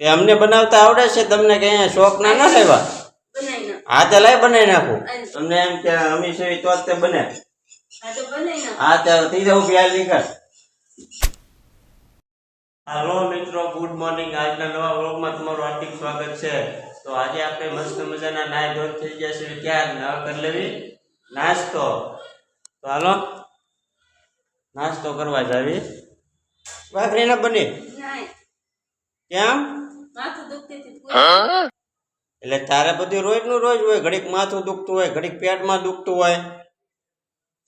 તે અમને બનાવતા આવડે છે તમને કે અહીંયા શોખ ના ન લેવા હા તે લઈ બનાવી નાખું તમને એમ કે અમી છે તો જ તે બને હા તે થઈ જવું પ્યાલ નીકળ હાલો મિત્રો ગુડ મોર્નિંગ આજના નવા વ્લોગમાં તમારું હાર્દિક સ્વાગત છે તો આજે આપણે મસ્ત મજાના નાય ધોઈ થઈ ગયા છે ક્યાં ના કરી લેવી નાસ્તો તો હાલો નાસ્તો કરવા જાવી ભાખરી ના બની કેમ એટલે તારે બધું રોજ નું રોજ હોય ઘડીક માથું દુખતું હોય ઘડીક પેટમાં દુખતું હોય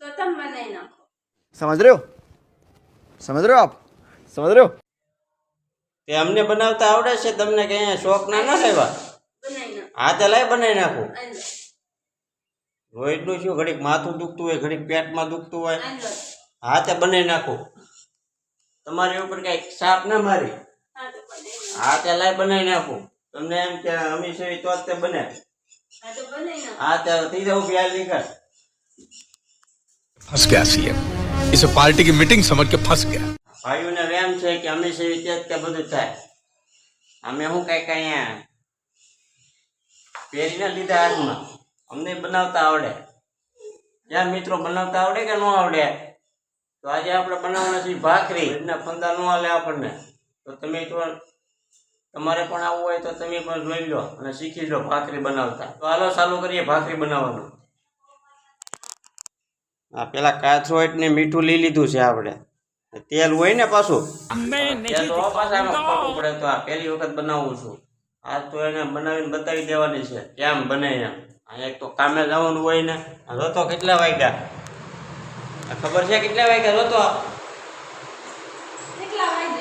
तो तुम बनाई नाखो समझ रहे हो आप समझ रहे हो તે અમને બનાવતા આવડે છે તમને કે અહીંયા શોખ ના ન લેવા बनाई ना હા તે લઈ બનાવી નાખું अंदर રોજનું શું ઘડીક માથું દુખતું હોય ઘડીક પેટમાં દુખતું હોય अंदर હા તે બનાવી નાખું તમારી ઉપર કઈ સાપ ના મારી हाँ तो बनाई ना હા તે લઈ બનાવી નાખું તમને એમ કે અમી છે તો જ તે બને हाँ तो बनाई ना હા તે થઈ જવું પ્યાલ નીકળ फंस गया सीएम इसे पार्टी की मीटिंग समझ के फंस गया ભાઈઓને વેમ છે કે અમે છે તે બધું થાય અમે શું કઈ કઈ પહેરીને લીધા હાથમાં અમને બનાવતા આવડે જ્યાં મિત્રો બનાવતા આવડે કે ન આવડે તો આજે આપણે બનાવવાના છીએ ભાખરી એના ફંદા ન હાલે આપણને તો તમે તો તમારે પણ આવવું હોય તો તમે પણ જોઈ લો અને શીખી લો ભાખરી બનાવતા તો હાલો ચાલુ કરીએ ભાખરી બનાવવાનું આ પેલા કાથરોટ ને મીઠું લઈ લીધું છે આપણે તેલ હોય ને પાછું તેલ તો પાછા પાકું પડે તો આ પહેલી વખત બનાવું છું આ તો એને બનાવીને બતાવી દેવાની છે કેમ બને એમ આ એક તો કામે જવાનું હોય ને આ જોતો કેટલા વાગ્યા આ ખબર છે કેટલા વાગ્યા જોતો निकला वाइज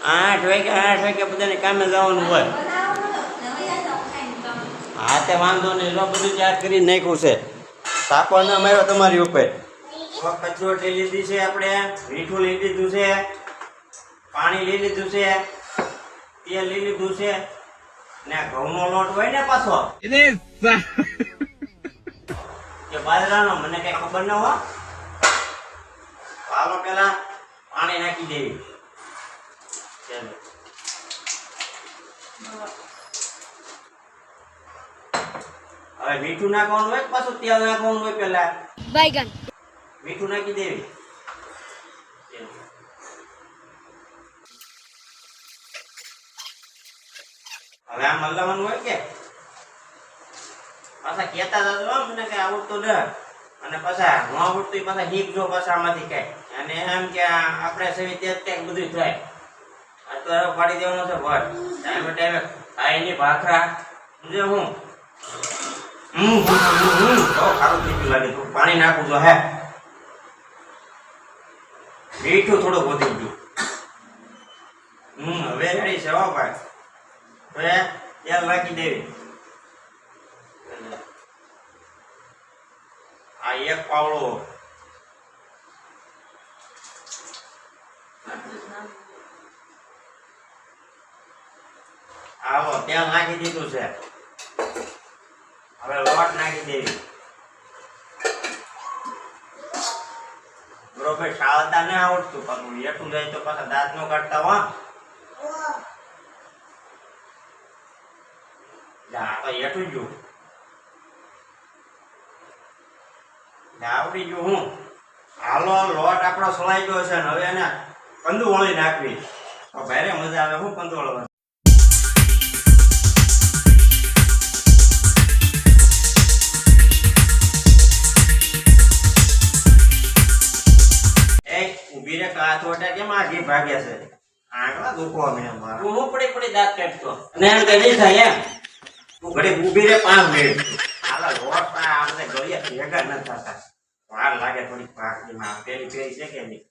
8 વાગ્યા બધાને કામે જવાનું હોય बनाओ ना नवया जाओ खाइन काम હા તે વાંધો નહીં જો બધું તૈયાર કરી નાખ્યું છે સાપો ન માર્યો તમારી ઉપર કચરો લઈ લીધી છે આપણે મીઠું લઈ લીધું છે પાણી લઈ લીધું છે તેલ લઈ લીધું છે ને ઘઉંનો લોટ હોય ને પાછો કે બાજરાનો મને કઈ ખબર ન હોય હાલો પેલા પાણી નાખી દેવી ચાલો હવે મીઠું નાખવાનું હોય પાછું તેલ નાખવાનું હોય પેલા बैगन મીઠું નાખી દેવી હવે આમ હલાવવાનું હોય કે પાછા કેતા જતો મને કઈ આવડતું ન અને પાછા ન આવડતું પાછા શીખજો પાછા આમાંથી કઈ અને એમ કે આપણે સવી તે કંઈક બધું થાય આ તો હવે પાડી દેવાનો છે ભટ ટાઈમે ટાઈમે ખાઈની ભાખરા સમજે હું બહુ સારું તીખું લાગે તો પાણી નાખું તો હે મીઠું થોડું વધી ગયું હવે રેડી છે હો ભાઈ હવે તેલ નાખી દેવી આ એક પાવડો આવો તેલ નાખી દીધું છે હવે લોટ નાખી દેવી બરોબર શાળતા ને આવડતું પાછું એટલું જાય તો પાછા દાંત નો કાઢતા હો તો એટલું જ આવડી ગયું હું હાલો લોટ આપણો સળાઈ ગયો છે ને હવે એને કંદુ વળી નાખવી તો ભારે મજા આવે હું કંદુ વળવા કાથોટા કેમ આખી ભાગ્યા છે આંકડા દુખવા મને મારા તું હું પડી દાંત કાઢતો અને એમ કે નહીં થાય એમ તું ઘડી ઊભી રે 5 મિનિટ હાલા લોટ પા આપણે ગળિયા ભેગા ન થતા વાર લાગે થોડી ભાખરીમાં પેલી પેરી છે કે નહીં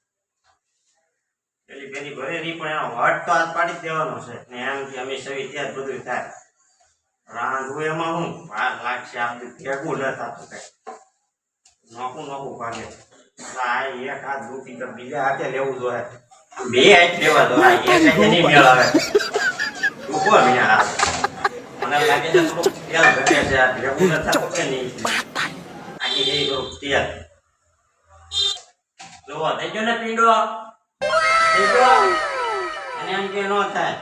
પેલી પેરી ભરે નહીં પણ એનો હટ તો હાથ પાડી જ દેવાનો છે ને એમ કે અમે સવી ત્યાં બધું થાય રાંધવું એમાં હું વાર લાગશે આપણે ભેગું ન થતું કઈ નોખું ભાગે આ એક હાથ દુખી તો બીજા હાથે લેવું જોઈએ બે હાથ લેવા દો આ એક હાથે નહીં મેળ આવે દુખો મને આ મને લાગે છે થોડું તેલ ઘટે છે આ ભેગું ન થતું કે નહીં આખી જઈ થોડુંક તેલ જોવો થઈ ગયો ને પીંડો અને એમ કે ન થાય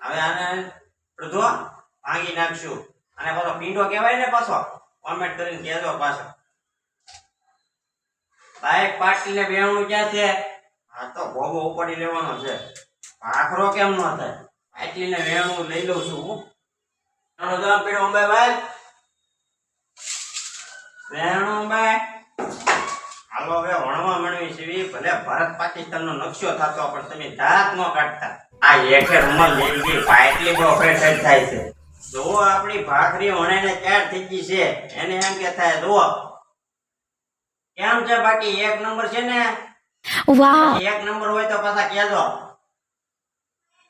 હવે આને જો ભાંગી નાખશું અને પાછો પીંડો કહેવાય ને પાછો કોમેન્ટ કરીને કહેજો પાછો બાઈક પાટીને બેહણું ક્યાં છે આ તો ભોગો ઉપાડી લેવાનો છે ભાખરો કેમ ન થાય પાટીને વેણું લઈ લઉં છું હું આનો જવાબ પીડો અંબાઈ વેણુભાઈ હાલો હવે વણવા મળવી છે ભલે ભારત પાકિસ્તાનનો નકશો થતો પણ તમે દાંત ન કાઢતા આ એકે રૂમાલ લઈ ગઈ પાટલી બહુ ફ્રેશ થાય છે જો આપણી ભાખરી વણાઈને તૈયાર થઈ ગઈ છે એને એમ કે થાય જુઓ કેમ છે બાકી એક નંબર છે ને વાહ એક નંબર હોય તો પાછા કહેજો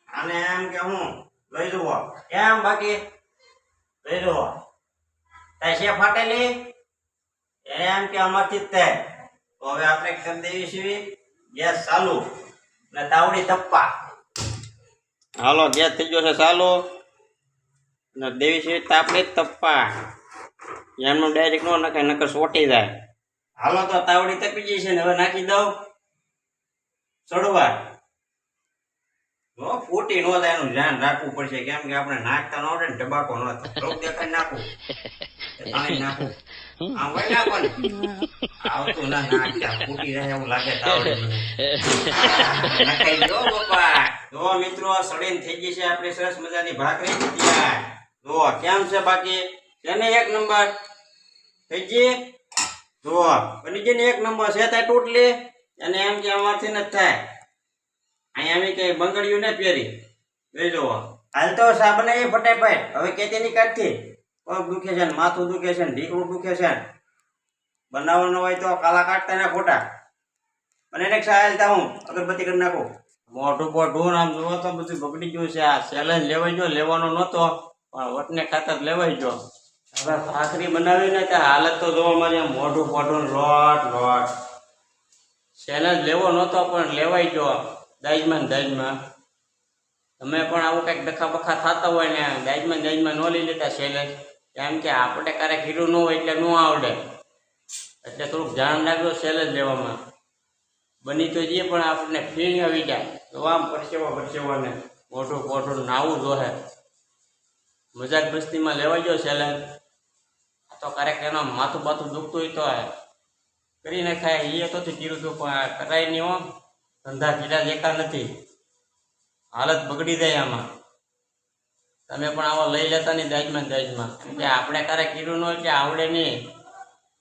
અને એમ કે હું લઈ જુઓ કેમ બાકી લઈ જુઓ તાઈ છે ફાટેલી એમ કે અમારથી જ થાય તો હવે આપણે કરી દેવી છીએ ગેસ ચાલુ ને તાવડી તપ્પા હાલો ગેસ થઈ ગયો છે ચાલુ ને દેવી છીએ તાપડી તપ્પા એમનું ડાયરેક્ટ નો નખાય નકર સોટી જાય હાલો તો તાવડી તપી ગઈ છે ને હવે નાખી દઉં ચડવા જો ફૂટી નો થાય એનું ધ્યાન રાખવું પડશે કેમ કે આપણે નાખતા ન આવડે ને ટબાકો ન થાય રોગ દેખાય નાખવું પાણી નાખવું આમ હોય નાખો ને આવતું ના નાખતા ફૂટી રહે એવું લાગે તાવડે નખાઈ દો બાપા જો મિત્રો સડીને થઈ ગઈ છે આપણી સરસ મજાની ભાખરી તૈયાર જો કેમ છે બાકી એને એક નંબર થઈ ગઈ જો બની ગઈ ને એક નંબર છે ત્યાં ટોટલી અને એમ કે અમારથી નથી થાય અહીંયા એમ કે બંગડીયું ને પહેરી જોઈ જુઓ હાલ તો સાબને એ ફટાફટ હવે કેતીની કાઢથી પગ દુખે છે ને માથું દુખે છે ને ઢીકડું દુખે છે ને બનાવવાનો હોય તો કાલા કાઢતા ને ખોટા અને એને સાહેલતા હું અગરબત્તી કરી નાખું મોઢું બોઢું આમ જુઓ તો બધું બગડી ગયું છે આ ચેલેન્જ લેવાઈ ગયો લેવાનો નહોતો પણ વટને ખાતર લેવાઈ ગયો હવે ભાખરી બનાવીને ત્યાં હાલત તો જોવા મળે મોઢું બોઢું લોટ ચેલેન્જ લેવો નહોતો પણ લેવાઈ ગયો દાજમાં તમે પણ આવું કંઈક ડખા બખા થતા હોય ને દાજમાં ન લઈ લેતા ચેલેન્જ કેમ કે આપણે ક્યારેક હીરું ન હોય એટલે ન આવડે એટલે થોડુંક ધ્યાન રાખજો ચેલેન્જ લેવામાં બની તો જઈએ પણ આપણને ફીલ આવી જાય તો આમ પરસેવો ને મોઢું નાવું જોહે મજાક મસ્તીમાં લેવાઈ ગયો ચેલેન્જ તો ક્યારેક એનો માથું બાથું દુખતું હોય તો કરી નાખાય એ તો કીધું હતું પણ કરાય નહીં હો ધંધા કીધા દેખા નથી હાલત બગડી જાય આમાં તમે પણ આવો લઈ લેતા નહીં દાજમાં કેમ કે આપણે ક્યારેક કીધું ન હોય કે આવડે નહીં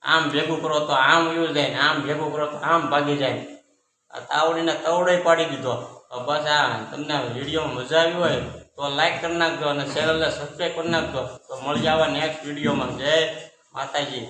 આમ ભેગું કરો તો આમ યુઝ જાય ને આમ ભેગું કરો તો આમ ભાગી જાય આ તાવડીને તવડો પાડી દીધો તો બસ આ તમને વિડીયોમાં મજા આવી હોય તો લાઈક કરી નાખજો અને ચેનલને સબસ્ક્રાઈબ કરી નાખજો તો મળી જવા નેક્સ્ટ વિડીયોમાં જય માતાજી